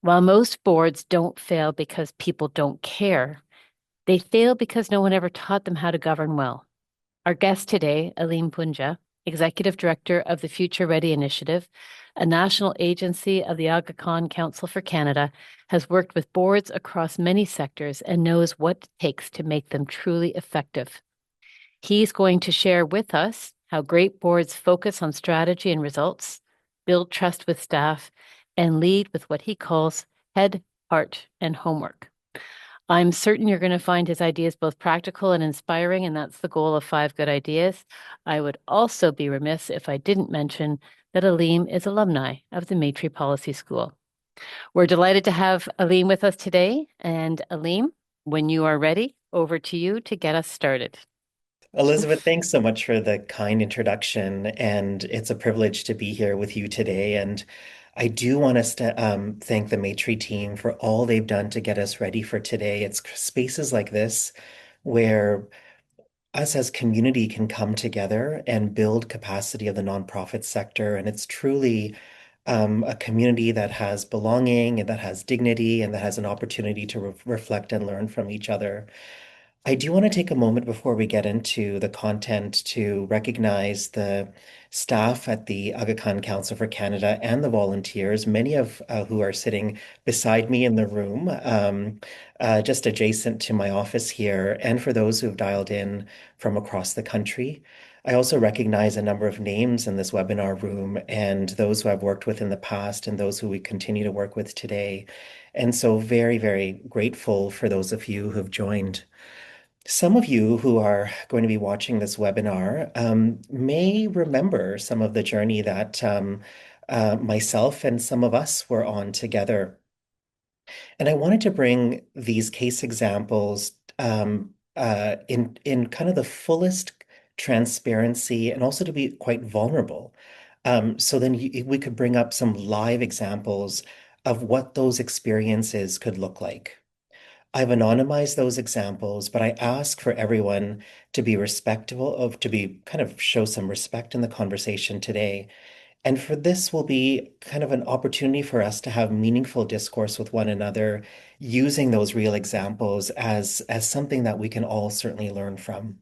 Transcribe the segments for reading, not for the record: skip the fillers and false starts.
While most boards don't fail because people don't care, they fail because no one ever taught them how to govern well. Our guest today, Aleem Punja, Executive Director of the Future Ready Initiative, a national agency of the Aga Khan Council for Canada, has worked with boards across many sectors and knows what it takes to make them truly effective. He's going to share with us how great boards focus on strategy and results, build trust with staff, and lead with what he calls head, heart, and homework. I'm certain you're going to find his ideas both practical and inspiring, and that's the goal of Five Good Ideas. I would also be remiss if I didn't mention that Aleem is alumni of the Maytree Policy School. We're delighted to have Aleem with us today. And Aleem, when you are ready, over to you to get us started. Elizabeth, thanks so much for the kind introduction, and it's a privilege to be here with you today. And I do want us to thank the Maytree team for all they've done to get us ready for today. It's spaces like this where us as community can come together and build capacity of the nonprofit sector. And it's truly a community that has belonging and that has dignity and that has an opportunity to reflect and learn from each other. I do want to take a moment before we get into the content to recognize the staff at the Aga Khan Council for Canada and the volunteers, many of who are sitting beside me in the room, just adjacent to my office here, and for those who have dialed in from across the country. I also recognize a number of names in this webinar room and those who I've worked with in the past and those who we continue to work with today. And so very, very grateful for those of you who have joined. Some of you who are going to be watching this webinar may remember some of the journey that myself and some of us were on together. And I wanted to bring these case examples in kind of the fullest transparency and also to be quite vulnerable. So then we could bring up some live examples of what those experiences could look like. I've anonymized those examples, but I ask for everyone to be respectful to be kind of show some respect in the conversation today. And for this will be kind of an opportunity for us to have meaningful discourse with one another, using those real examples as something that we can all certainly learn from.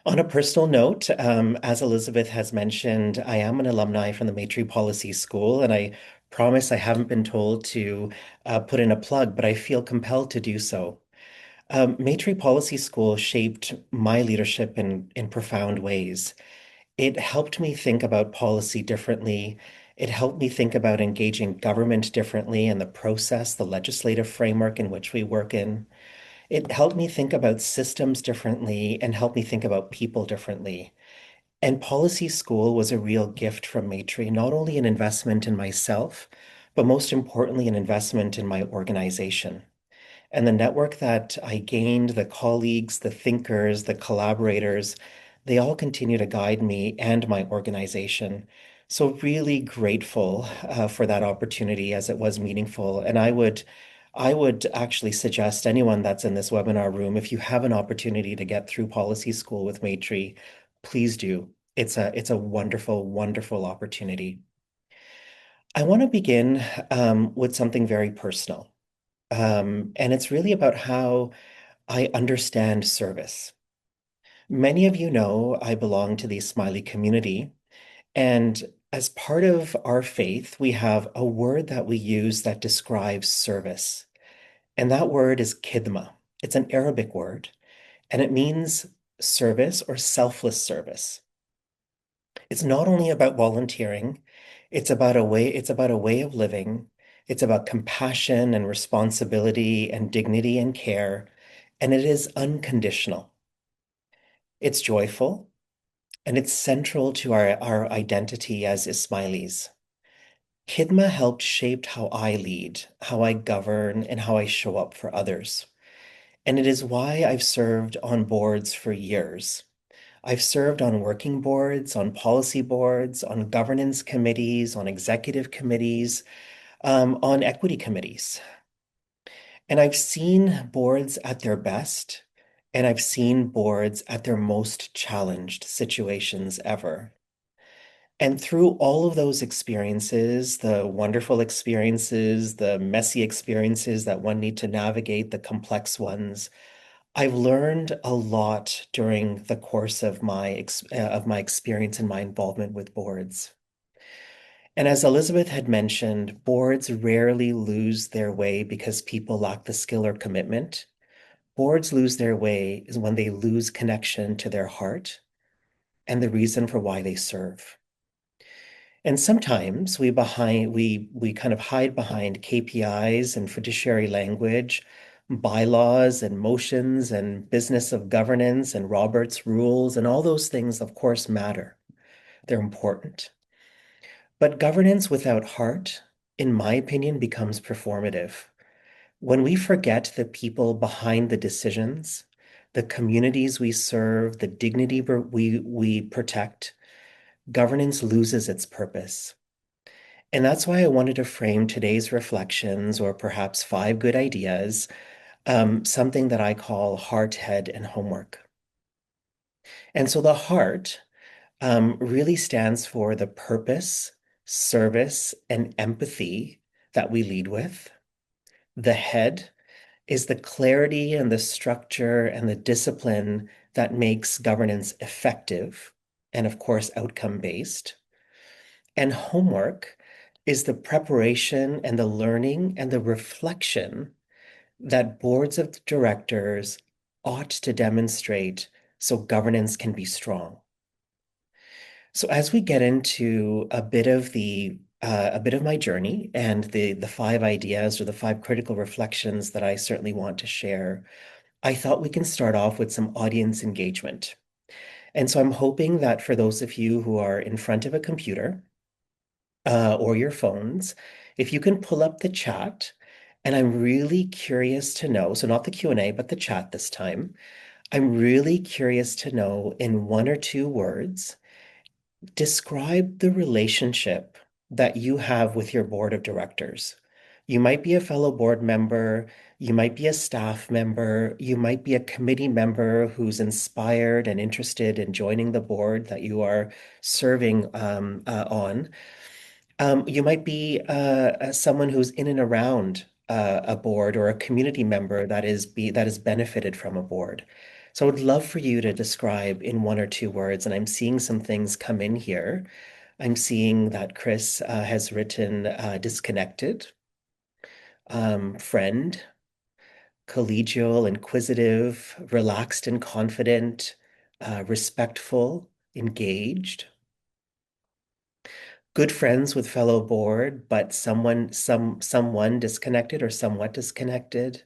On a personal note, as Elizabeth has mentioned, I am an alumni from the Maytree Policy School, and I promise I haven't been told to put in a plug, but I feel compelled to do so. Maytree Policy School shaped my leadership in profound ways. It helped me think about policy differently. It helped me think about engaging government differently and the process, the legislative framework in which we work in. It helped me think about systems differently and helped me think about people differently. And policy school was a real gift from Maytree, not only an investment in myself, but most importantly, an investment in my organization. And the network that I gained, the colleagues, the thinkers, the collaborators, they all continue to guide me and my organization. So really grateful for that opportunity as it was meaningful. And I would actually suggest anyone that's in this webinar room, if you have an opportunity to get through policy school with Maytree, please do. It's a wonderful, wonderful opportunity. I want to begin with something very personal. And it's really about how I understand service. Many of you know I belong to the Smiley community, and as part of our faith, we have a word that we use that describes service, and that word is khidma. It's an Arabic word, and it means service or selfless service. It's not only about volunteering, it's about a way of living. It's about compassion and responsibility and dignity and care, and it is unconditional. It's joyful, and it's central to our identity as Ismailis. Khidma helped shape how I lead, how I govern, and how I show up for others. And it is why I've served on boards for years. I've served on working boards, on policy boards, on governance committees, on executive committees, on equity committees. And I've seen boards at their best, and I've seen boards at their most challenged situations ever. And through all of those experiences, the wonderful experiences, the messy experiences that one need to navigate, the complex ones, I've learned a lot during the course of my experience and my involvement with boards. And as Elizabeth had mentioned, boards rarely lose their way because people lack the skill or commitment. Boards lose their way is when they lose connection to their heart and the reason for why they serve. And sometimes we kind of hide behind KPIs and fiduciary language, bylaws and motions and business of governance and Robert's rules and all those things, of course, matter. They're important. But governance without heart, in my opinion, becomes performative. When we forget the people behind the decisions, the communities we serve, the dignity we protect, governance loses its purpose. And that's why I wanted to frame today's reflections, or perhaps five good ideas, something that I call heart, head, and homework. And so the heart really stands for the purpose, service, and empathy that we lead with. The head is the clarity and the structure and the discipline that makes governance effective and, of course, outcome-based. And homework is the preparation and the learning and the reflection that boards of directors ought to demonstrate so governance can be strong. So as we get into a bit of my journey and the five ideas or the five critical reflections that I certainly want to share, I thought we can start off with some audience engagement. And so I'm hoping that for those of you who are in front of a computer or your phones, if you can pull up the chat, and I'm really curious to know, so not the Q&A, but the chat this time. I'm really curious to know in one or two words, describe the relationship that you have with your board of directors. You might be a fellow board member, you might be a staff member, you might be a committee member who's inspired and interested in joining the board that you are serving on. You might be someone who's in and around a board or a community member that is benefited from a board. So I would love for you to describe in one or two words, and I'm seeing some things come in here. I'm seeing that Chris has written disconnected, friend, collegial, inquisitive, relaxed and confident, respectful, engaged, good friends with fellow board, but someone disconnected or somewhat disconnected,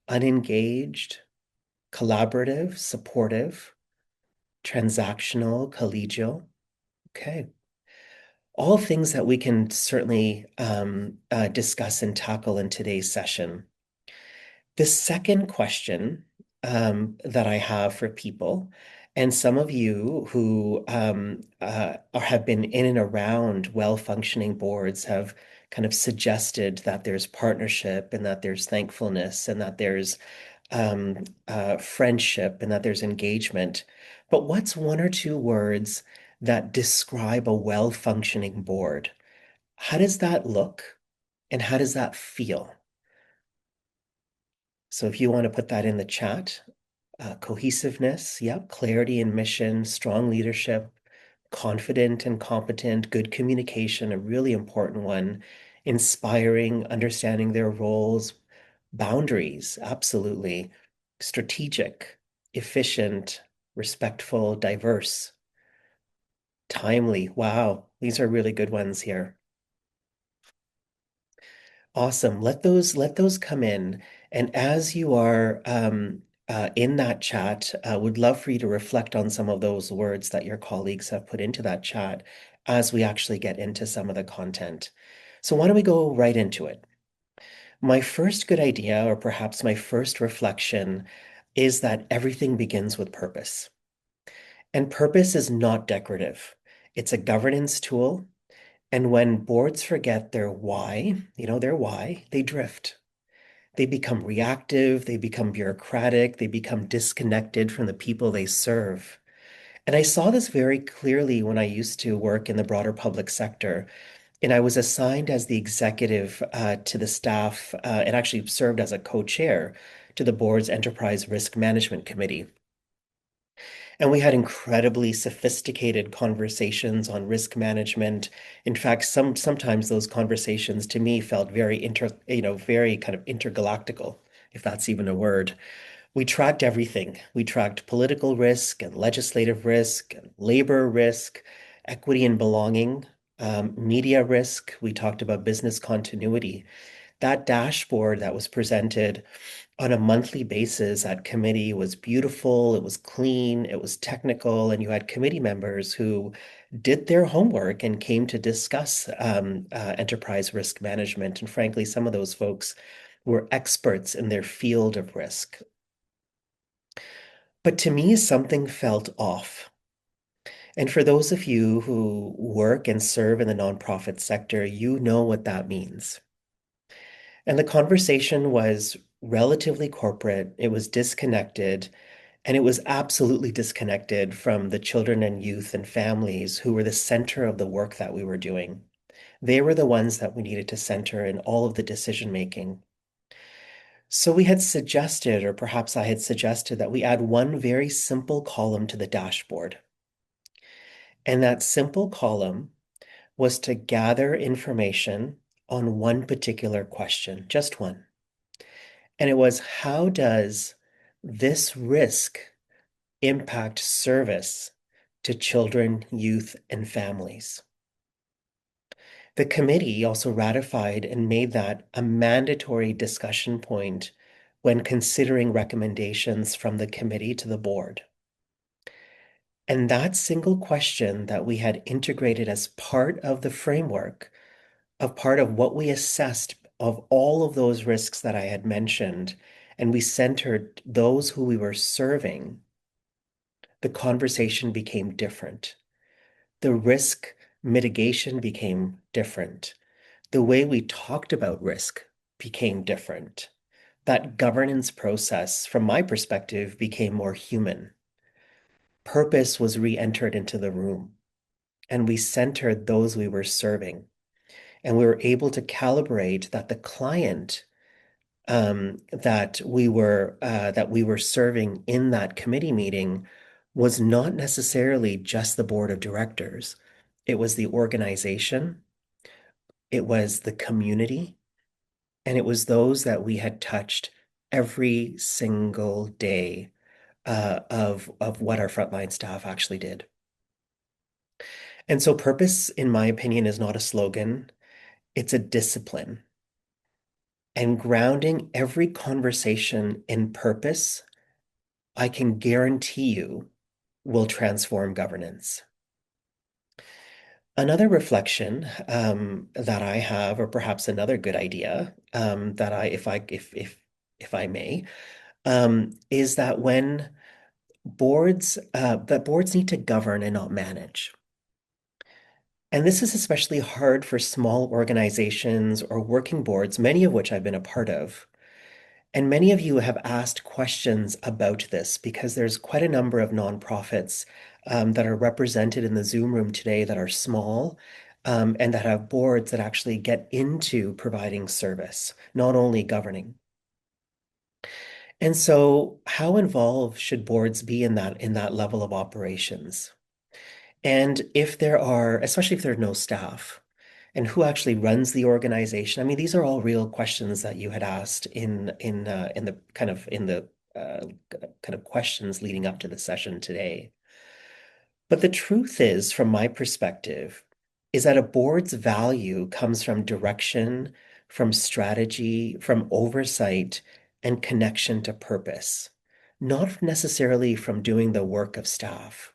unengaged, collaborative, supportive, transactional, collegial. Okay. All things that we can certainly discuss and tackle in today's session. The second question that I have for people, and some of you who have been in and around well-functioning boards have kind of suggested that there's partnership and that there's thankfulness and that there's friendship and that there's engagement. But what's one or two words that describe a well-functioning board? How does that look and how does that feel? So if you want to put that in the chat, cohesiveness, yep, clarity and mission, strong leadership, confident and competent, good communication, a really important one, inspiring, understanding their roles, boundaries, absolutely, strategic, efficient, respectful, diverse, timely. Wow, these are really good ones here. Awesome. Let those come in. And as you are in that chat, would love for you to reflect on some of those words that your colleagues have put into that chat as we actually get into some of the content. So why don't we go right into it? My first good idea, or perhaps my first reflection, is that everything begins with purpose. And purpose is not decorative. It's a governance tool. And when boards forget their why, their why, they drift. They become reactive, they become bureaucratic, they become disconnected from the people they serve. And I saw this very clearly when I used to work in the broader public sector. And I was assigned as the executive to the staff and actually served as a co-chair to the board's Enterprise Risk Management Committee. And we had incredibly sophisticated conversations on risk management. In fact, sometimes those conversations to me felt very kind of intergalactical, if that's even a word. We tracked everything. We tracked political risk and legislative risk and labor risk, equity and belonging, media risk. We talked about business continuity. That dashboard that was presented on a monthly basis at committee was beautiful, it was clean, it was technical, and you had committee members who did their homework and came to discuss enterprise risk management. And frankly, some of those folks were experts in their field of risk. But to me, something felt off. And for those of you who work and serve in the nonprofit sector, you know what that means. And the conversation was relatively corporate, it was disconnected, and it was absolutely disconnected from the children and youth and families who were the center of the work that we were doing. They were the ones that we needed to center in all of the decision making. So we had suggested, or perhaps I had suggested, that we add one very simple column to the dashboard. And that simple column was to gather information on one particular question, just one. And it was, how does this risk impact service to children, youth, and families? The committee also ratified and made that a mandatory discussion point when considering recommendations from the committee to the board. And that single question that we had integrated as part of the framework, of part of what we assessed of all of those risks that I had mentioned, and we centered those who we were serving, the conversation became different. The risk mitigation became different. The way we talked about risk became different. That governance process, from my perspective, became more human. Purpose was re-entered into the room, and we centered those we were serving. And we were able to calibrate that the client that we were serving in that committee meeting was not necessarily just the board of directors. It was the organization, it was the community, and it was those that we had touched every single day of what our frontline staff actually did. And so purpose, in my opinion, is not a slogan, it's a discipline. And grounding every conversation in purpose, I can guarantee you, will transform governance. Another reflection that I have, or perhaps another good idea that if I may, is that when boards need to govern and not manage. And this is especially hard for small organizations or working boards, many of which I've been a part of. And many of you have asked questions about this because there's quite a number of nonprofits that are represented in the Zoom room today that are small and that have boards that actually get into providing service, not only governing. And so, how involved should boards be in that level of operations? And if there are, especially if there are no staff, and who actually runs the organization? I mean, these are all real questions that you had asked in the uh, kind of questions leading up to the session today. But the truth is, from my perspective, is that a board's value comes from direction, from strategy, from oversight, and connection to purpose, not necessarily from doing the work of staff.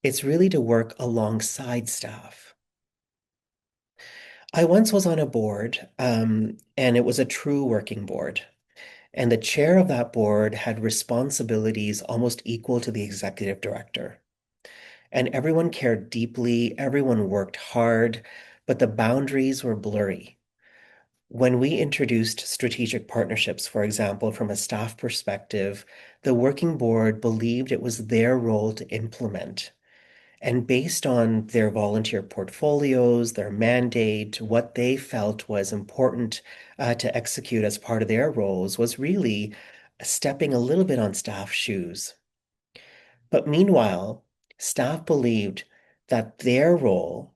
It's really to work alongside staff. I once was on a board, and it was a true working board. And the chair of that board had responsibilities almost equal to the executive director. And everyone cared deeply, everyone worked hard, but the boundaries were blurry. When we introduced strategic partnerships, for example, from a staff perspective, the working board believed it was their role to implement. And based on their volunteer portfolios, their mandate, what they felt was important to execute as part of their roles was really stepping a little bit on staff's shoes. But meanwhile, staff believed that their role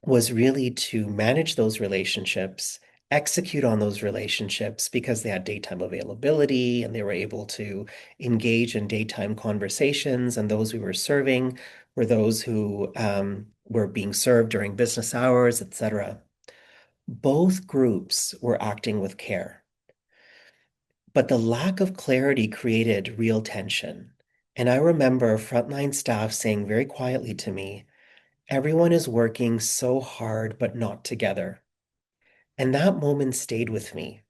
was really to manage those relationships, execute on those relationships because they had daytime availability and they were able to engage in daytime conversations. And those we were serving were those who were being served during business hours, etc. Both groups were acting with care, but the lack of clarity created real tension. And I remember frontline staff saying very quietly to me, everyone is working so hard, but not together. And that moment stayed with me.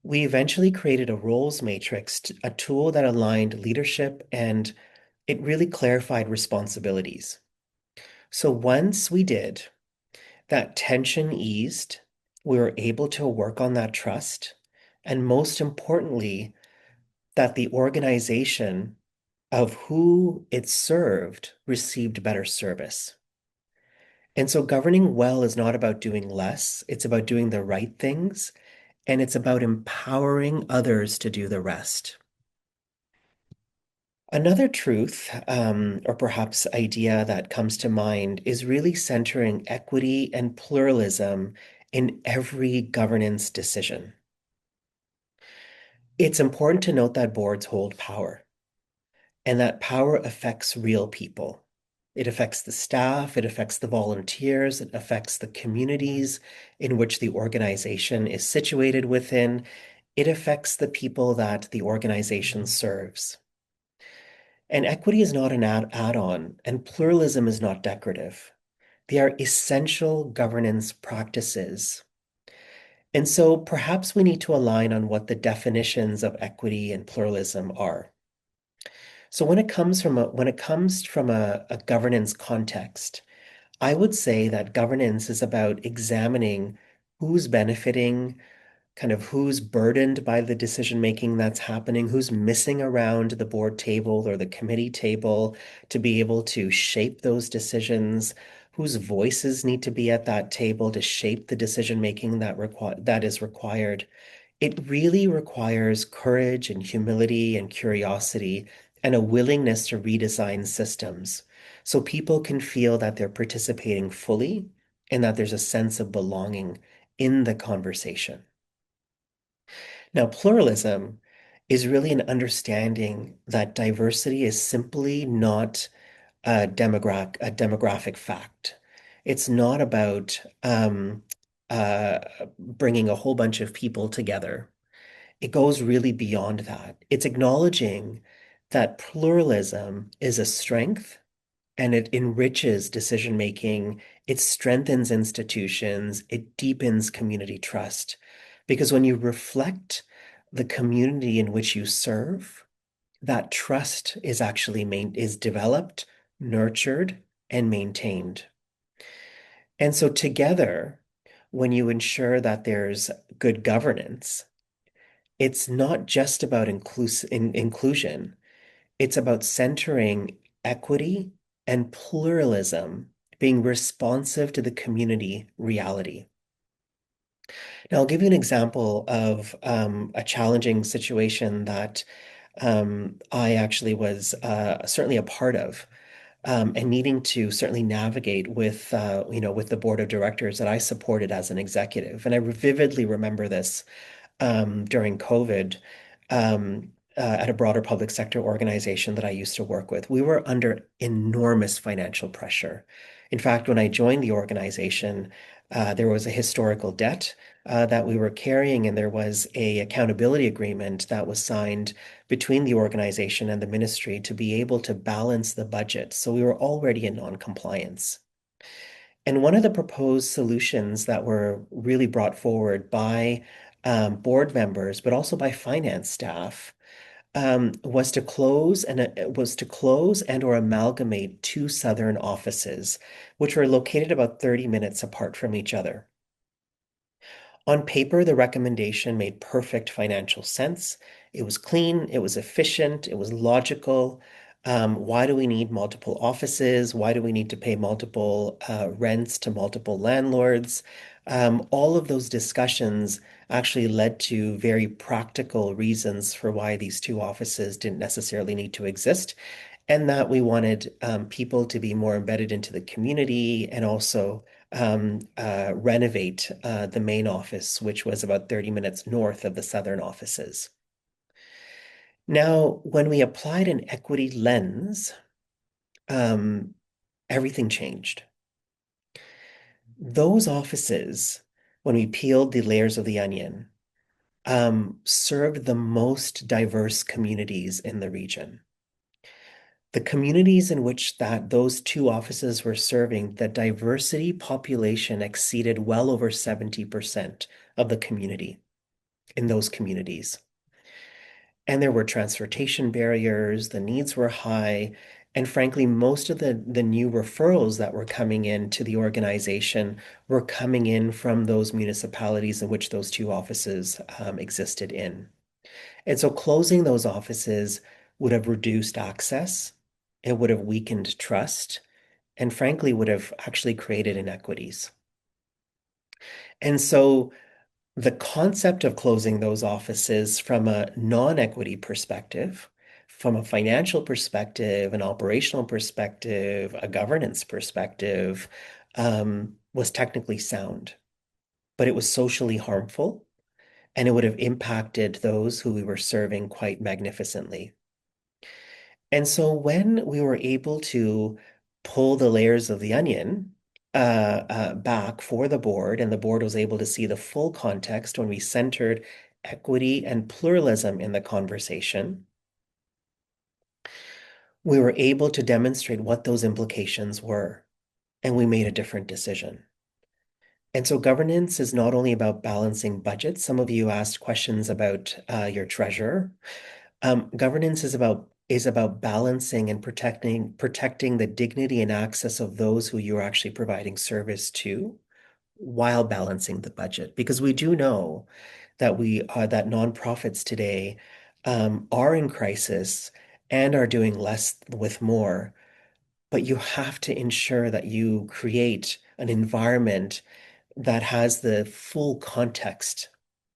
We eventually created a roles matrix, a tool that aligned leadership and it really clarified responsibilities. So once we did, that tension eased, we were able to work on that trust. And most importantly, that the organization of who it served received better service. And so governing well is not about doing less, it's about doing the right things, and it's about empowering others to do the rest. Another truth, or perhaps idea that comes to mind, is really centering equity and pluralism in every governance decision. It's important to note that boards hold power, and that power affects real people. It affects the staff, it affects the volunteers, it affects the communities in which the organization is situated within. It affects the people that the organization serves. And equity is not an add-on, and pluralism is not decorative. They are essential governance practices. And so perhaps we need to align on what the definitions of equity and pluralism are. So when it comes from a governance context, I would say that governance is about examining who's benefiting, kind of who's burdened by the decision making that's happening, who's missing around the board table or the committee table to be able to shape those decisions, whose voices need to be at that table to shape the decision making that is required. It really requires courage and humility and curiosity and a willingness to redesign systems so people can feel that they're participating fully and that there's a sense of belonging in the conversation. Now, pluralism is really an understanding that diversity is simply not a demographic fact. It's not about uh, bringing a whole bunch of people together. It goes really beyond that. It's acknowledging that pluralism is a strength and it enriches decision making, it strengthens institutions, it deepens community trust. Because when you reflect the community in which you serve, that trust is actually is developed, nurtured, and maintained. And so together, when you ensure that there's good governance, it's not just about inclusion. It's about centering equity and pluralism, being responsive to the community reality. Now, I'll give you an example of a challenging situation that I actually was certainly a part of, and needing to certainly navigate with, with the board of directors that I supported as an executive. And I vividly remember this during COVID at a broader public sector organization that I used to work with. We were under enormous financial pressure. In fact, when I joined the organization, there was a historical debt that we were carrying, and there was a accountability agreement that was signed between the organization and the ministry to be able to balance the budget. So we were already in non-compliance. And one of the proposed solutions that were really brought forward by board members, but also by finance staff, was to close and or amalgamate two southern offices, which were located about 30 minutes apart from each other. On paper, the recommendation made perfect financial sense. It was clean, it was efficient, it was logical. Why do we need multiple offices? Why do we need to pay multiple rents to multiple landlords? All of those discussions actually led to very practical reasons for why these two offices didn't necessarily need to exist, and that we wanted people to be more embedded into the community and also renovate the main office, which was about 30 minutes north of the southern offices. Now, when we applied an equity lens, um, everything changed. Those offices, when we peeled the layers of the onion, served the most diverse communities in the region. The communities in which those two offices were serving, the diversity population exceeded well over 70% of the community in those communities. And there were transportation barriers, the needs were high, and frankly, most of the new referrals that were coming in to the organization were coming in from those municipalities in which those two offices existed in. And so closing those offices would have reduced access, it would have weakened trust, and frankly, would have actually created inequities. And so the concept of closing those offices from a non-equity perspective, from a financial perspective, an operational perspective, a governance perspective, was technically sound, but it was socially harmful, and it would have impacted those who we were serving quite magnificently. And so when we were able to pull the layers of the onion back for the board, and the board was able to see the full context when we centered equity and pluralism in the conversation, we were able to demonstrate what those implications were, and we made a different decision. And so governance is not only about balancing budgets. Some of you asked questions about your treasurer. Governance is about balancing and protecting the dignity and access of those who you're actually providing service to while balancing the budget. Because we do know that nonprofits today are in crisis and are doing less with more. But you have to ensure that you create an environment that has the full context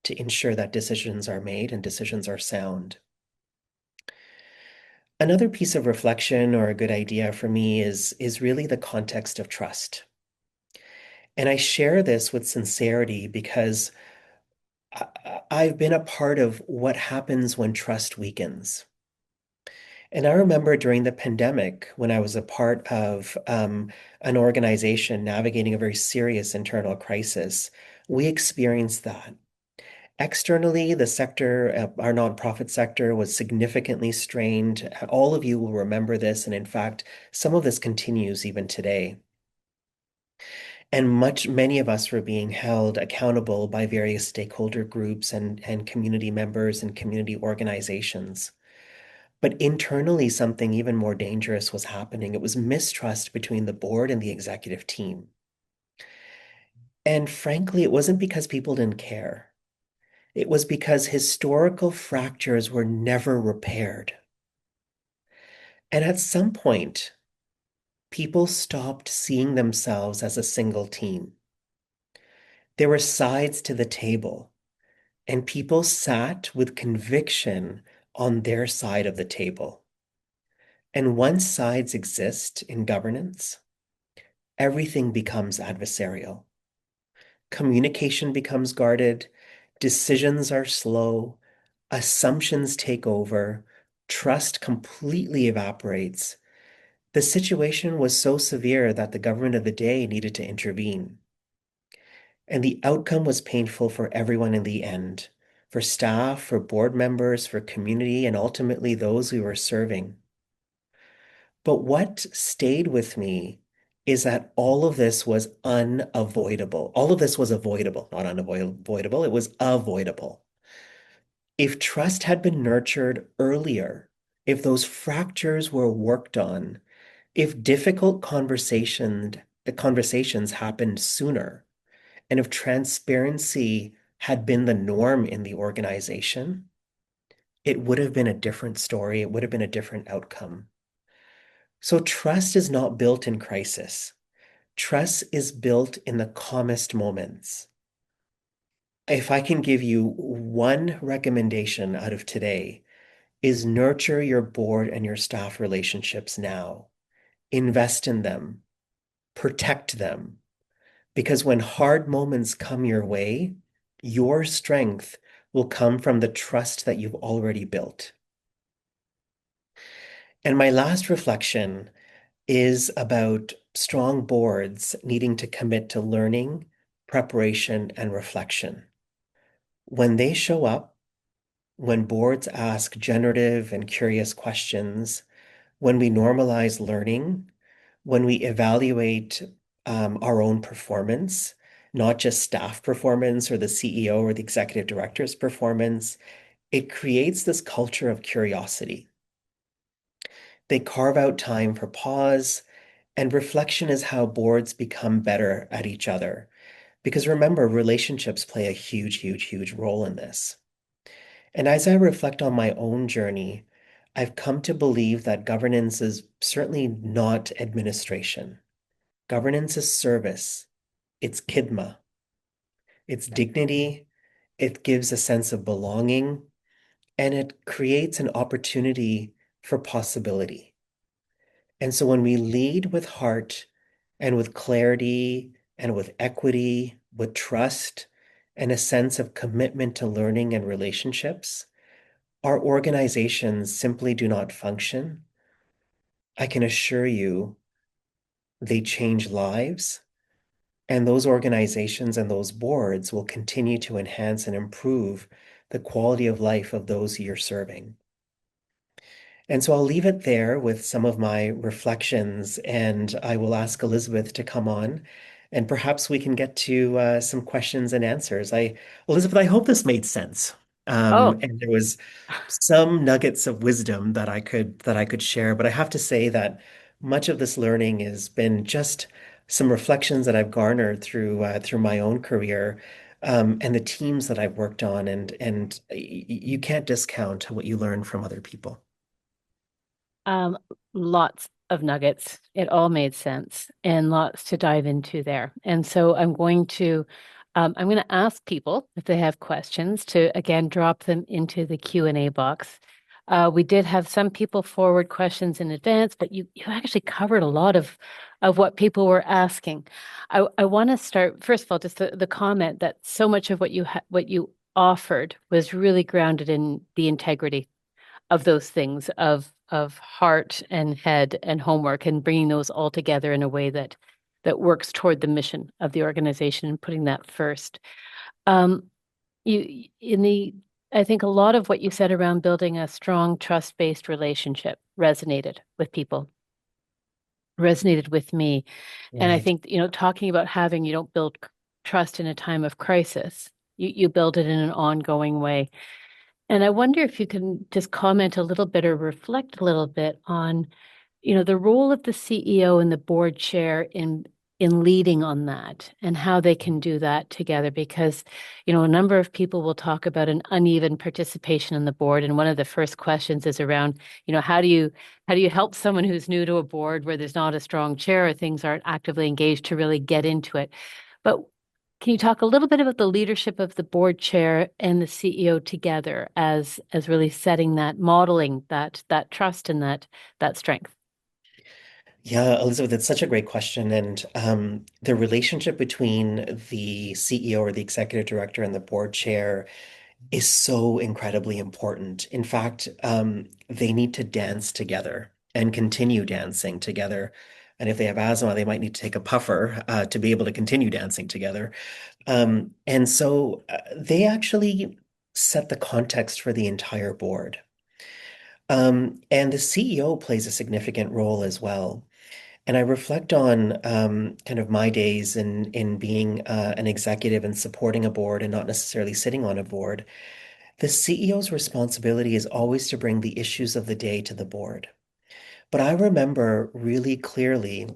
to ensure that decisions are made and decisions are sound. Another piece of reflection or a good idea for me is really the context of trust. And I share this with sincerity because I've been a part of what happens when trust weakens. And I remember during the pandemic when I was a part of an organization navigating a very serious internal crisis, we experienced that. Externally, the sector, our nonprofit sector, was significantly strained. All of you will remember this, and in fact, some of this continues even today. And many of us were being held accountable by various stakeholder groups and community members and community organizations. But internally, something even more dangerous was happening. It was mistrust between the board and the executive team. And frankly, it wasn't because people didn't care. It was because historical fractures were never repaired. And at some point, people stopped seeing themselves as a single team. There were sides to the table, and people sat with conviction on their side of the table. And once sides exist in governance, everything becomes adversarial. Communication becomes guarded, decisions are slow, assumptions take over, trust completely evaporates. The situation was so severe that the government of the day needed to intervene. And the outcome was painful for everyone in the end, for staff, for board members, for community, and ultimately those we were serving. But what stayed with me is that all of this was unavoidable. All of this was avoidable, not unavoidable. It was avoidable. If trust had been nurtured earlier, if those fractures were worked on, if difficult conversations happened sooner, and if transparency had been the norm in the organization, it would have been a different story. It would have been a different outcome. So trust is not built in crisis. Trust is built in the calmest moments. If I can give you one recommendation out of today, is nurture your board and your staff relationships now. Invest in them, protect them, because when hard moments come your way, your strength will come from the trust that you've already built. And my last reflection is about strong boards needing to commit to learning, preparation, and reflection. When they show up, when boards ask generative and curious questions, when we normalize learning, when we evaluate our own performance, not just staff performance or the CEO or the executive director's performance, it creates this culture of curiosity. They carve out time for pause, and reflection is how boards become better at each other. Because remember, relationships play a huge, huge, huge role in this. And as I reflect on my own journey, I've come to believe that governance is certainly not administration. Governance is service, it's kidma, it's dignity, it gives a sense of belonging, and it creates an opportunity for possibility. And so when we lead with heart and with clarity and with equity, with trust, and a sense of commitment to learning and relationships, our organizations simply do not function. I can assure you they change lives, and those organizations and those boards will continue to enhance and improve the quality of life of those you're serving. And so I'll leave it there with some of my reflections, and I will ask Elizabeth to come on, and perhaps we can get to some questions and answers. Elizabeth, I hope this made sense. Oh, And there was some nuggets of wisdom that I could share, but I have to say that much of this learning has been just some reflections that I've garnered through my own career. And the teams that I've worked on, and you can't discount what you learn from other people. Um, lots of nuggets. It all made sense and lots to dive into there. And so I'm going to ask people if they have questions to again drop them into the Q&A box. We did have some people forward questions in advance, but you actually covered a lot of what people were asking. I want to start first of all just the comment that so much of what you offered was really grounded in the integrity of those things of heart and head and homework and bringing those all together in a way that works toward the mission of the organization and putting that first. Um, you in the I think a lot of what you said around building a strong trust-based relationship resonated with me. And I Right. think, talking about having you don't build trust in a time of crisis. You build it in an ongoing way. And I wonder if you can just comment a little bit or reflect a little bit on, the role of the CEO and the board chair in leading on that and how they can do that together. Because, a number of people will talk about an uneven participation on the board. And one of the first questions is around, how do you help someone who's new to a board where there's not a strong chair or things aren't actively engaged to really get into it? But can you talk a little bit about the leadership of the board chair and the CEO together as really setting that, modeling that trust and that strength? Yeah, Elizabeth, it's such a great question. And the relationship between the CEO or the executive director and the board chair is so incredibly important. In fact, they need to dance together and continue dancing together. And if they have asthma, they might need to take a puffer to be able to continue dancing together. And so they actually set the context for the entire board. And the CEO plays a significant role as well. And I reflect on kind of my days in being an executive and supporting a board and not necessarily sitting on a board. The CEO's responsibility is always to bring the issues of the day to the board. But I remember really clearly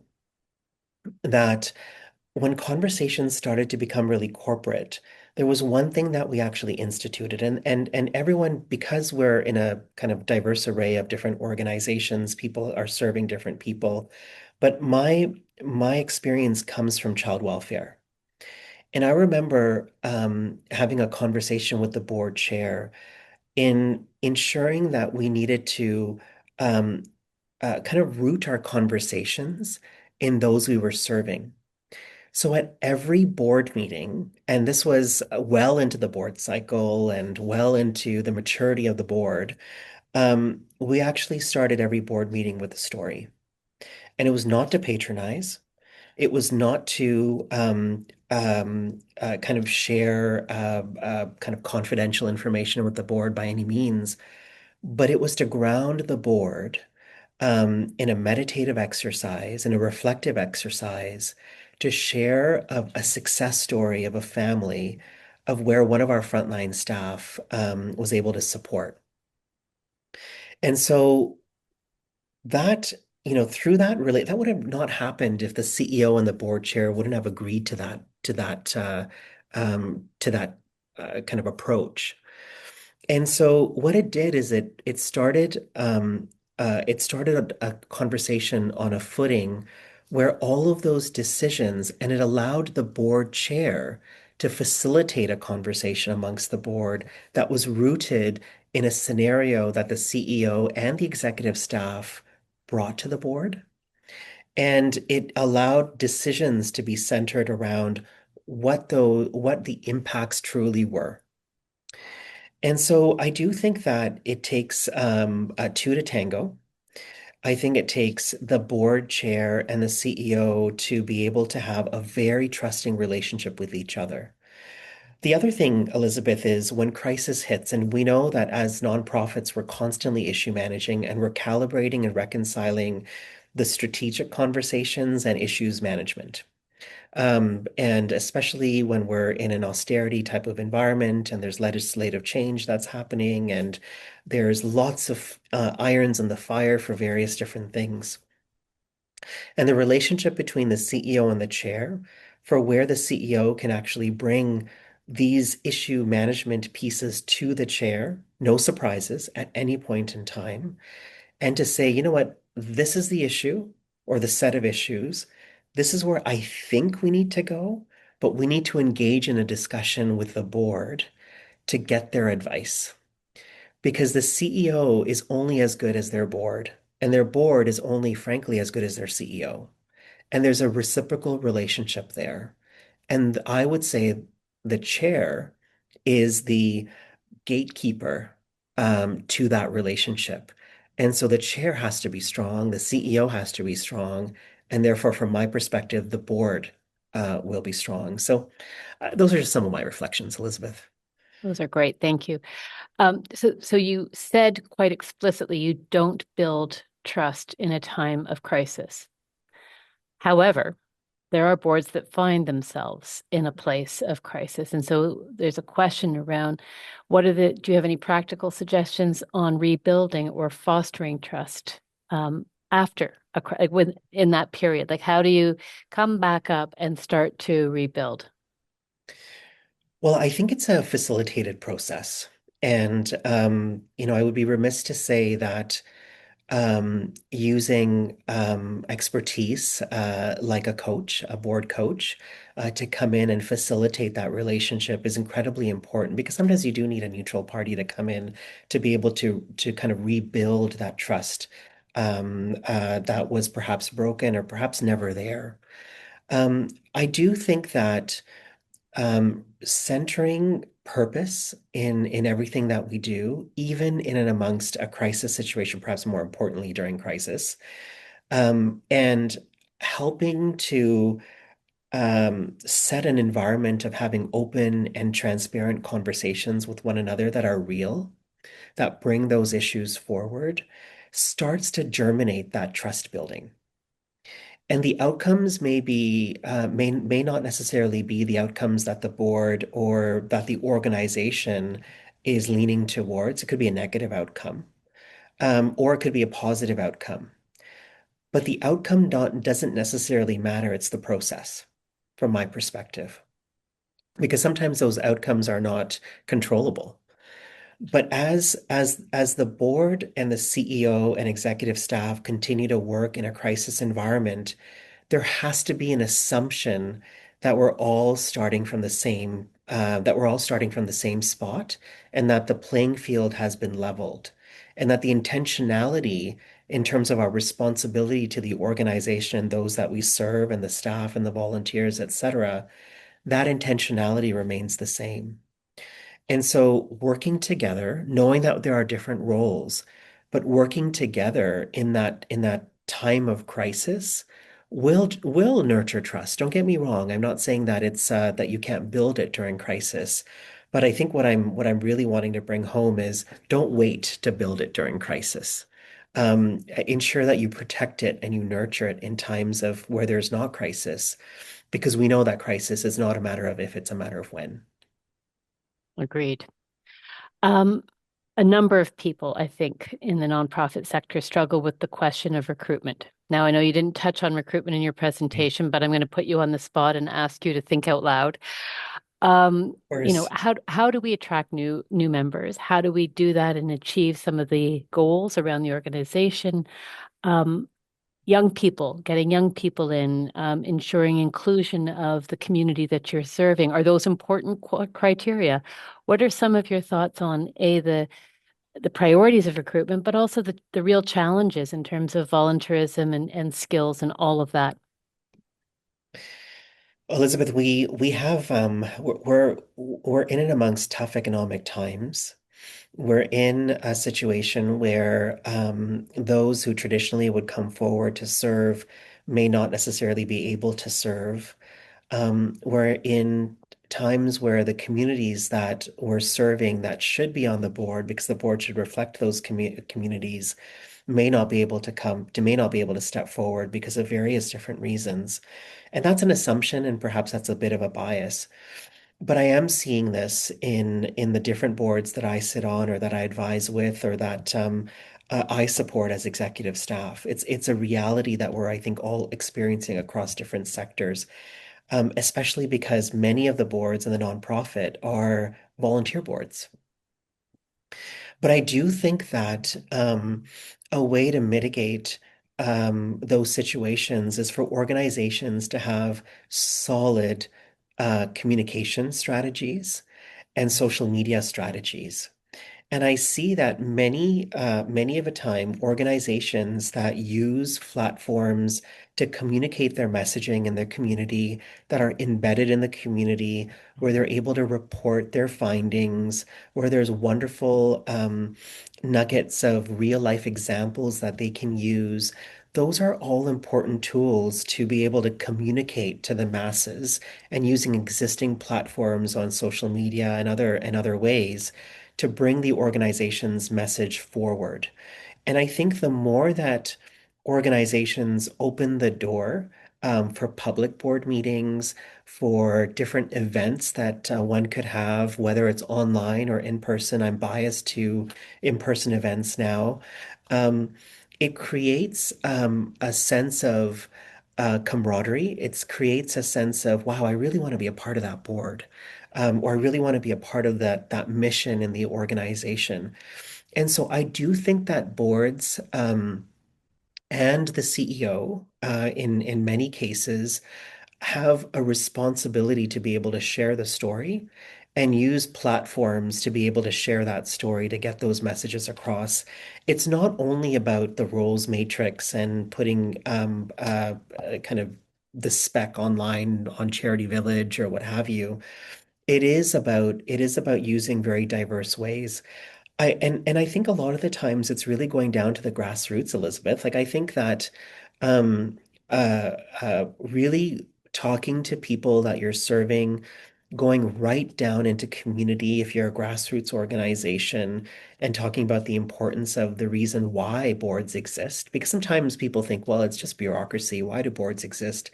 that when conversations started to become really corporate, There was one thing that we actually instituted, and everyone, because we're in a kind of diverse array of different organizations, people are serving different people. But my experience comes from child welfare. And I remember having a conversation with the board chair in ensuring that we needed to um, kind of root our conversations in those we were serving. So at every board meeting, and this was well into the board cycle and well into the maturity of the board, we actually started every board meeting with a story. And it was not to patronize. It was not to kind of share kind of confidential information with the board by any means, but it was to ground the board in a meditative exercise, in a reflective exercise, to share a success story of a family of where one of our frontline staff was able to support. And so that, through that really, that would have not happened if the CEO and the board chair wouldn't have agreed to that kind of approach. And so what it did is it started a conversation on a footing where all of those decisions, and it allowed the board chair to facilitate a conversation amongst the board that was rooted in a scenario that the CEO and the executive staff brought to the board. And it allowed decisions to be centered around what the impacts truly were. And so I do think that it takes two to tango. I think it takes the board chair and the CEO to be able to have a very trusting relationship with each other. The other thing, Elizabeth, is when crisis hits, and we know that as nonprofits, we're constantly issue managing and we're calibrating and reconciling the strategic conversations and issues management. And especially when we're in an austerity type of environment and there's legislative change that's happening and there's lots of irons in the fire for various different things. And the relationship between the CEO and the chair, for where the CEO can actually bring these issue management pieces to the chair, no surprises at any point in time, and to say, you know what, this is the issue or the set of issues. This is where I think we need to go, but we need to engage in a discussion with the board to get their advice. Because the CEO is only as good as their board, and their board is only, frankly, as good as their CEO. And there's a reciprocal relationship there. And I would say the chair is the gatekeeper to that relationship. And so the chair has to be strong, the CEO has to be strong, and therefore, from my perspective, the board will be strong. So those are just some of my reflections, Elizabeth. Those are great. Thank you. So you said quite explicitly you don't build trust in a time of crisis. However, there are boards that find themselves in a place of crisis. And so there's a question around do you have any practical suggestions on rebuilding or fostering trust after in that period? Like, how do you come back up and start to rebuild? Well, I think it's a facilitated process. And, I would be remiss to say that using expertise like a coach, a board coach, to come in and facilitate that relationship is incredibly important because sometimes you do need a neutral party to come in to be able to kind of rebuild that trust that was perhaps broken or perhaps never there. I do think that centering purpose in everything that we do, even in and amongst a crisis situation, perhaps more importantly during crisis, and helping to set an environment of having open and transparent conversations with one another that are real, that bring those issues forward, starts to germinate that trust building. And the outcomes may not necessarily be the outcomes that the board or that the organization is leaning towards. It could be a negative outcome, or it could be a positive outcome. But the outcome doesn't necessarily matter. It's the process, from my perspective. because sometimes those outcomes are not controllable. But as the board and the CEO and executive staff continue to work in a crisis environment, there has to be an assumption that we're all starting from the same spot, and that the playing field has been leveled, and that the intentionality in terms of our responsibility to the organization and those that we serve and the staff and the volunteers, etc., that intentionality remains the same. And so working together, knowing that there are different roles, but working together in that time of crisis will nurture trust. Don't get me wrong. I'm not saying that it's that you can't build it during crisis, but I think what I'm really wanting to bring home is don't wait to build it during crisis. Ensure that you protect it and you nurture it in times of where there's not crisis, because we know that crisis is not a matter of if, it's a matter of when. Agreed. Um, a number of people, I think, in the nonprofit sector struggle with the question of recruitment. Now, I know you didn't touch on recruitment in your Of presentation, but I'm going to put you on the spot and ask you to think out loud. course. How do we attract new members? How do we do that and achieve some of the goals around the organization? Um, Young people, getting young people in, ensuring inclusion of the community that you're serving. Are those important criteria? What are some of your thoughts on the priorities of recruitment, but also the real challenges in terms of volunteerism and skills and all of that? Elizabeth, we have we're in and amongst tough economic times. We're in a situation where those who traditionally would come forward to serve may not necessarily be able to serve. We're in times where the communities that we're serving that should be on the board, because the board should reflect those communities, may not be able to step forward because of various different reasons. And that's an assumption, and perhaps that's a bit of a bias. But I am seeing this in the different boards that I sit on or that I advise with or that I support as executive staff. It's a reality that we're, I think, all experiencing across different sectors, especially because many of the boards in the nonprofit are volunteer boards. But I do think that a way to mitigate those situations is for organizations to have solid communication strategies and social media strategies. And I see that many of the time, organizations that use platforms to communicate their messaging in their community, that are embedded in the community, where they're able to report their findings, where there's wonderful nuggets of real life examples that they can use. Those are all important tools to be able to communicate to the masses, and using existing platforms on social media and other ways to bring the organization's message forward. And I think the more that organizations open the door for public board meetings, for different events that one could have, whether it's online or in person, I'm biased to in-person events now. Um, it creates a sense of camaraderie. It creates a sense of, wow, I really want to be a part of that board, or I really want to be a part of that mission in the organization. And so I do think that boards and the CEO, in many cases, have a responsibility to be able to share the story and use platforms to be able to share that story to get those messages across. It's not only about the roles matrix and putting kind of the spec online on Charity Village or what have you. It is about using very diverse ways. And I think a lot of the times it's really going down to the grassroots, Elizabeth. Like I think that um really talking to people that you're serving, going right down into community if you're a grassroots organization, and talking about the importance of the reason why boards exist. Because sometimes people think, well, it's just bureaucracy. Why do boards exist?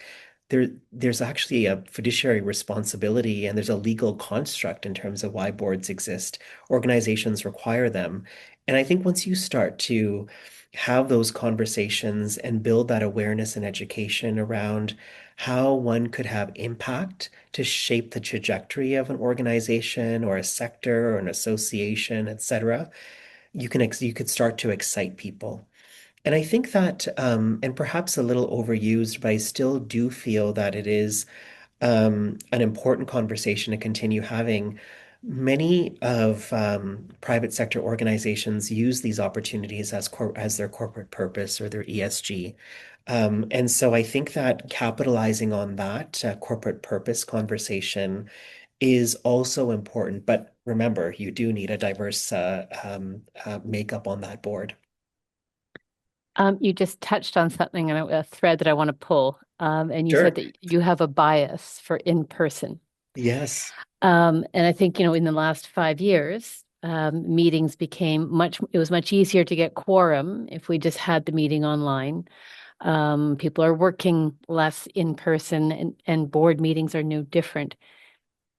There's actually a fiduciary responsibility, and there's a legal construct in terms of why boards exist. Organizations require them. And I think once you start to have those conversations and build that awareness and education around how one could have impact to shape the trajectory of an organization or a sector or an association, etc., you could start to excite people. And I think that, and perhaps a little overused, but I still do feel that it is an important conversation to continue having. Many of private sector organizations use these opportunities as their corporate purpose or their ESG. And so I think that capitalizing on that corporate purpose conversation is also important. But remember, you do need a diverse makeup on that board. You just touched on something and a thread that I want to pull. And you said Sure. that you have a bias for in person. Yes. And I think, in the last 5 years, meetings it was much easier to get quorum if we just had the meeting online. People are working less in person and board meetings are no different.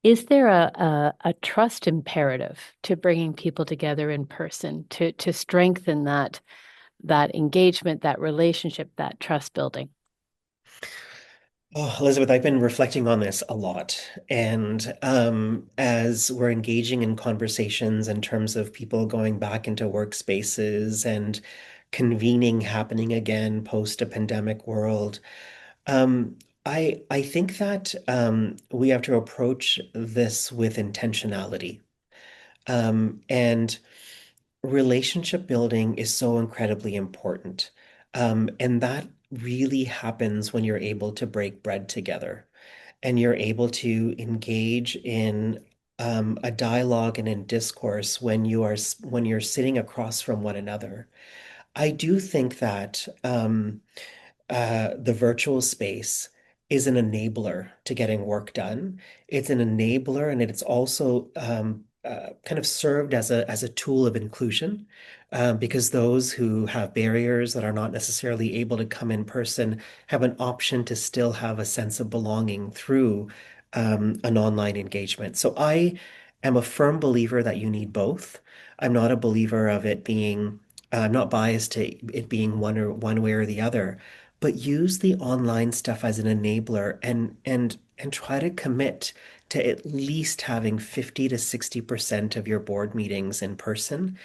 Is there a trust imperative to bringing people together in person to strengthen that engagement, that relationship, that trust building? Oh, Elizabeth, I've been reflecting on this a lot. And as we're engaging in conversations in terms of people going back into workspaces and convening happening again post a pandemic world, um, I think that we have to approach this with intentionality. And relationship building is so incredibly important. And that really happens when you're able to break bread together and you're able to engage in a dialogue and in discourse when you're sitting across from one another. I do think that the virtual space is an enabler to getting work done. It's an enabler, and it's also kind of served as a tool of inclusion, because those who have barriers that are not necessarily able to come in person have an option to still have a sense of belonging through an online engagement. So I am a firm believer that you need both. I'm not a believer of it being, I'm not biased to it being one way or the other, but use the online stuff as an enabler and try to commit to at least having 50 to 60% of your board meetings in person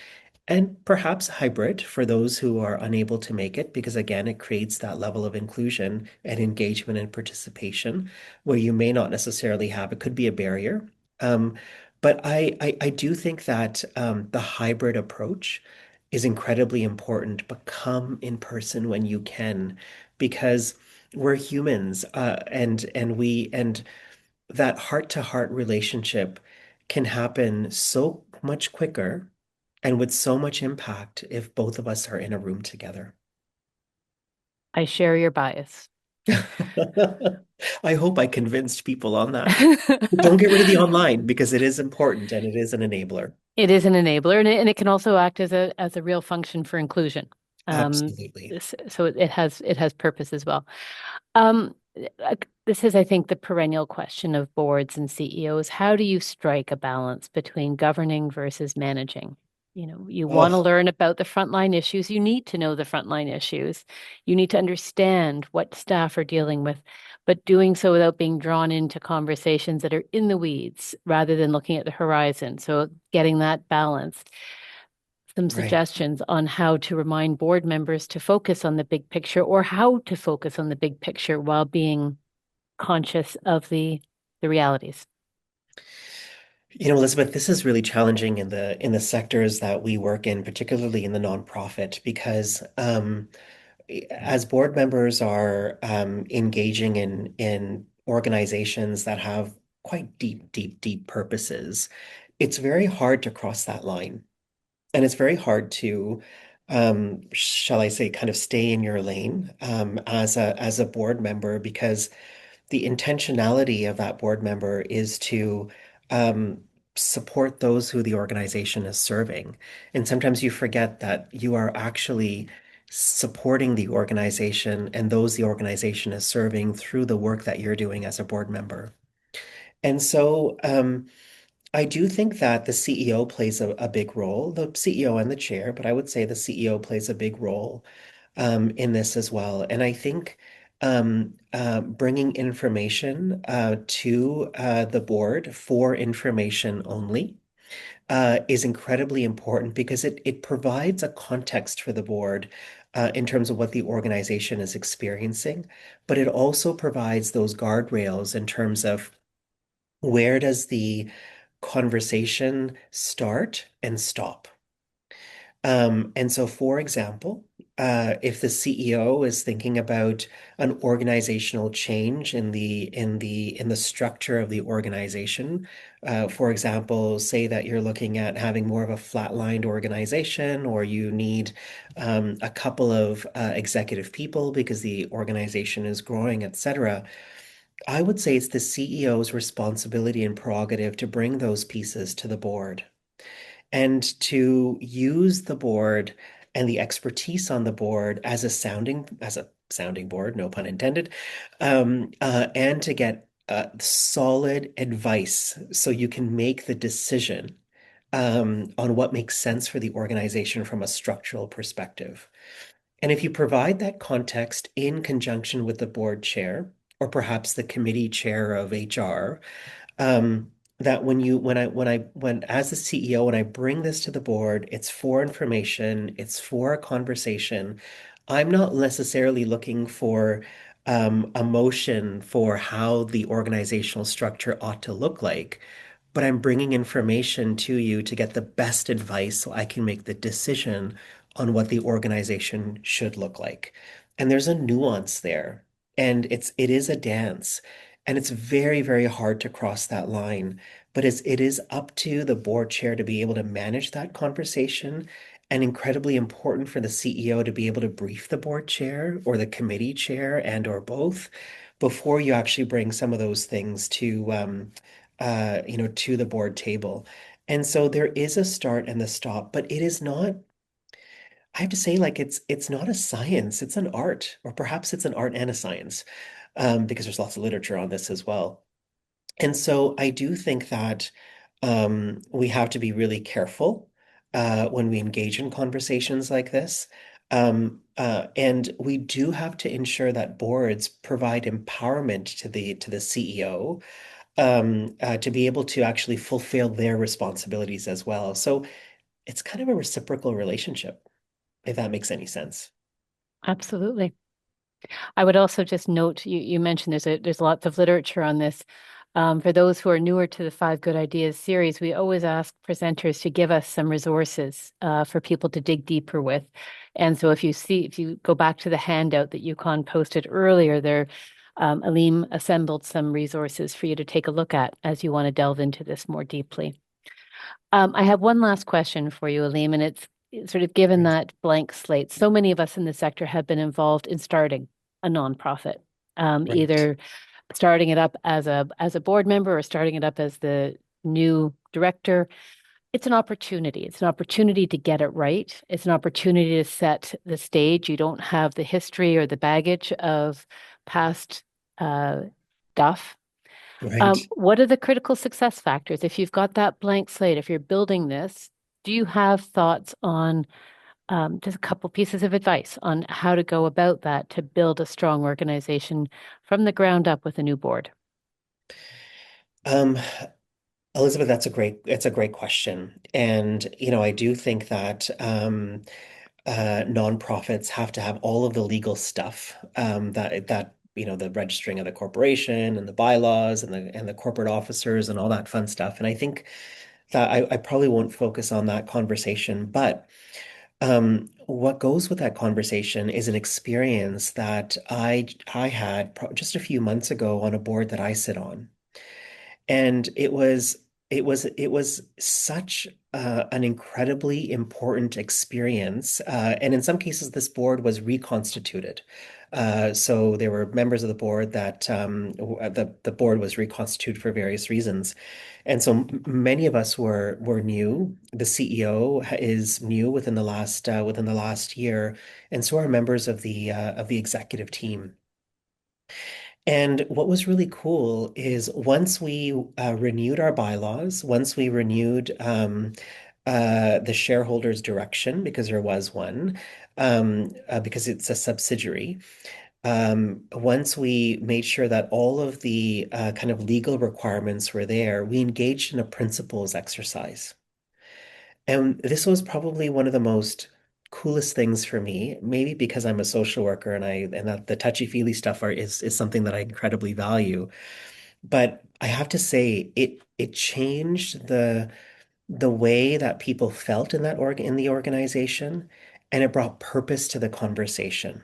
and perhaps hybrid for those who are unable to make it, because again, it creates that level of inclusion and engagement and participation where you may not necessarily have, it could be a barrier. Um, but I do think that the hybrid approach is incredibly important, but come in person when you can, because we're humans, and that heart-to-heart relationship can happen so much quicker and with so much impact if both of us are in a room together. I share your bias. I hope I convinced people on that. But don't get rid of the online because it is important and it is an enabler. It is an enabler, and it can also act as a real function for inclusion. Um, Absolutely. so it has purpose as well. Um, this is, I think, the perennial question of boards and CEOs. How do you strike a balance between governing versus managing? You want to Oh, learn about the frontline issues. You need to know the frontline issues. You need to understand what staff are dealing with, but doing so without being drawn into conversations that are in the weeds rather than looking at the horizon. So getting that balance. Some right. suggestions on how to remind board members to focus on the big picture or how to focus on the big picture while being conscious of the realities. Elizabeth, this is really challenging in the sectors that we work in, particularly in the nonprofit, because as board members are engaging in organizations that have quite deep, deep, deep purposes, it's very hard to cross that line. And it's very hard to, shall I say, kind of stay in your lane as a board member because the intentionality of that board member is to um, support those who the organization is serving. And sometimes you forget that you are actually supporting the organization and those the organization is serving through the work that you're doing as a board member. And so I do think that the CEO plays a big role, the CEO and the chair, but I would say the CEO plays a big role in this as well. And I think bringing information to the board for information only is incredibly important because it provides a context for the board in terms of what the organization is experiencing, but it also provides those guardrails in terms of where does the conversation start and stop. And so, for example, if the CEO is thinking about an organizational change in the structure of the organization, for example, say that you're looking at having more of a flatlined organization, or you need a couple of executive people because the organization is growing, etc. I would say it's the CEO's responsibility and prerogative to bring those pieces to the board and to use the board and the expertise on the board as a sounding board, no pun intended, and to get solid advice so you can make the decision on what makes sense for the organization from a structural perspective. And if you provide that context in conjunction with the board chair, or perhaps the committee chair of HR, that when as the CEO, when I bring this to the board, it's for information, it's for a conversation. I'm not necessarily looking for a motion for how the organizational structure ought to look like, but I'm bringing information to you to get the best advice so I can make the decision on what the organization should look like. And there's a nuance there, and it is a dance. And it's very, very hard to cross that line. But it is up to the board chair to be able to manage that conversation, and incredibly important for the CEO to be able to brief the board chair or the committee chair and or both before you actually bring some of those things to the board table. And so there is a start and the stop, but it is not, I have to say, like it's not a science, it's an art, or perhaps it's an art and a science, because there's lots of literature on this as well. And so I do think that we have to be really careful when we engage in conversations like this. And we do have to ensure that boards provide empowerment to the CEO to be able to actually fulfill their responsibilities as well. So it's kind of a reciprocal relationship, if that makes any sense. Absolutely. I would also just note you mentioned there's lots of literature on this. For those who are newer to the Five Good Ideas series, we always ask presenters to give us some resources for people to dig deeper with. And so if you go back to the handout that Yukon posted earlier, there, Aleem assembled some resources for you to take a look at as you want to delve into this more deeply. I have one last question for you, Aleem, and it's sort of given Right. that blank slate. So many of us in the sector have been involved in starting a nonprofit, Right. either starting it up as a board member or starting it up as the new director. It's an opportunity. It's an opportunity to get it right. It's an opportunity to set the stage. You don't have the history or the baggage of past uh, stuff. Right. What are the critical success factors? If you've got that blank slate, if you're building this, do you have thoughts on just a couple pieces of advice on how to go about that to build a strong organization from the ground up with a new board? Um, Elizabeth, it's a great question. And, I do think that nonprofits have to have all of the legal stuff the registering of the corporation and the bylaws and the corporate officers and all that fun stuff. And I think that I probably won't focus on that conversation, but what goes with that conversation is an experience that I had just a few months ago on a board that I sit on. And it was such an incredibly important experience. And in some cases, this board was reconstituted. So there were members of the board that the board was reconstituted for various reasons. And so many of us were new. The CEO is new within the last year, and so are members of the executive team. And what was really cool is once we renewed our bylaws, once we renewed the shareholders' direction, because there was one, because it's a subsidiary, once we made sure that all of the kind of legal requirements were there, we engaged in a principles exercise. And this was probably one of the most coolest things for me, maybe because I'm a social worker and that the touchy-feely stuff is something that I incredibly value. But I have to say it changed the way that people felt in in the organization, and it brought purpose to the conversation.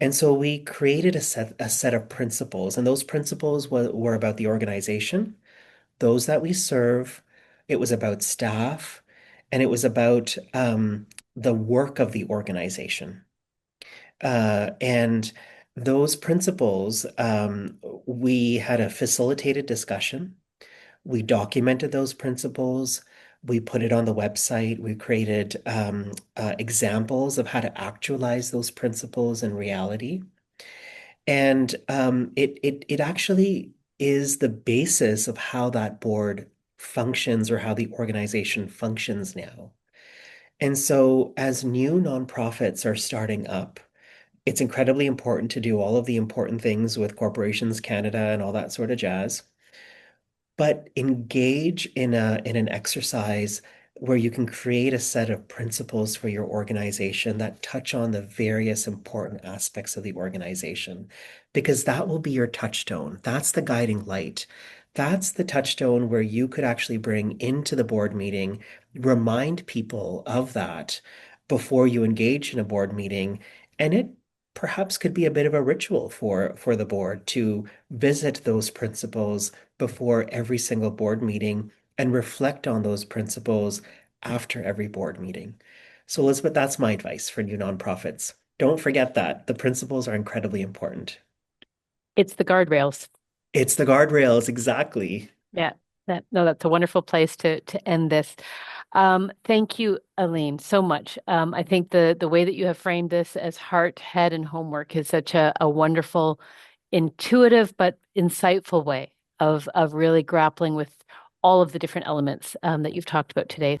And so we created a set of principles, and those principles were about the organization, those that we serve. It was about staff, and it was about the work of the organization. And those principles, we had a facilitated discussion. We documented those principles. We put it on the website. We created examples of how to actualize those principles in reality. And it actually is the basis of how that board functions or how the organization functions now. And so as new nonprofits are starting up, it's incredibly important to do all of the important things with Corporations Canada and all that sort of jazz, but engage in an exercise where you can create a set of principles for your organization that touch on the various important aspects of the organization, because that will be your touchstone. That's the guiding light. That's the touchstone where you could actually bring into the board meeting, remind people of that before you engage in a board meeting. And it perhaps could be a bit of a ritual for the board to visit those principles before every single board meeting and reflect on those principles after every board meeting. So, Elizabeth, that's my advice for new nonprofits. Don't forget that the principles are incredibly important. It's the guardrails. It's the guardrails, exactly. Yeah. That's a wonderful place to end this. Thank you, Aleem, so much. I think the way that you have framed this as heart, head, and homework is such a wonderful, intuitive but insightful way of really grappling with all of the different elements that you've talked about today.